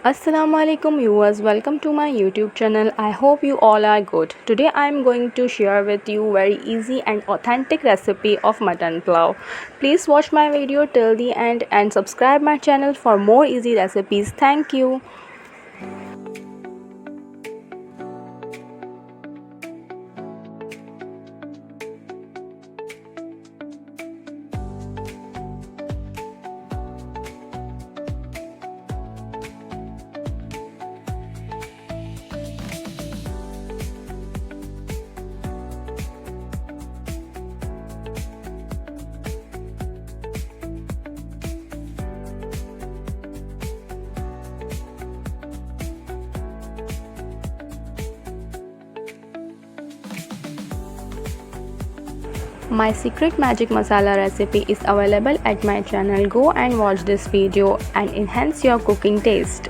Assalamu alaikum viewers, welcome to my YouTube channel. I hope you all are good. Today I am going to share with you very easy and authentic recipe of mutton pulao. Please watch my video till the end and subscribe my channel for more easy recipes. Thank you. My secret magic masala recipe is available at my channel. Go and watch this video and enhance your cooking taste.